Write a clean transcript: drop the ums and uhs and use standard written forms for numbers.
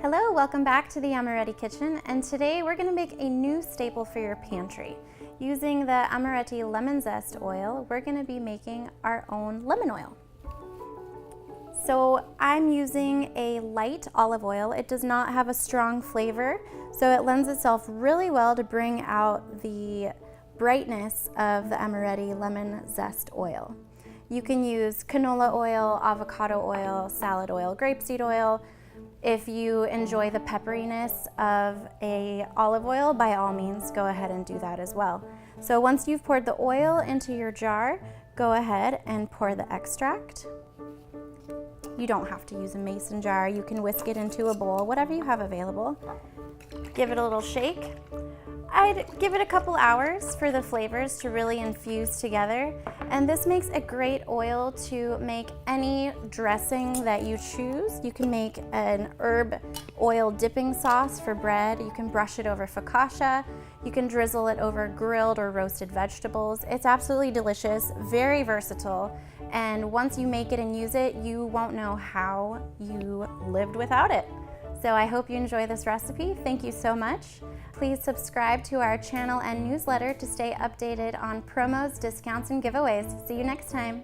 Hello, welcome back to the Amoretti kitchen, and today we're going to make a new staple for your pantry. Using the Amoretti lemon zest oil, we're going to be making our own lemon oil. So I'm using a light olive oil. It does not have a strong flavor, so it lends itself really well to bring out the brightness of the Amoretti lemon zest oil. You can use canola oil, avocado oil, salad oil, grapeseed oil. If you enjoy the pepperiness of an olive oil, by all means, go ahead and do that as well. So once you've poured the oil into your jar, go ahead and pour the extract. You don't have to use a mason jar. You can whisk it into a bowl, whatever you have available. Give it a little shake. I'd give it a couple hours for the flavors to really infuse together. And this makes a great oil to make any dressing that you choose. You can make an herb oil dipping sauce for bread. You can brush it over focaccia. You can drizzle it over grilled or roasted vegetables. It's absolutely delicious, very versatile. And once you make it and use it, you won't know how you lived without it. So I hope you enjoy this recipe. Thank you so much. Please subscribe to our channel and newsletter to stay updated on promos, discounts, and giveaways. See you next time.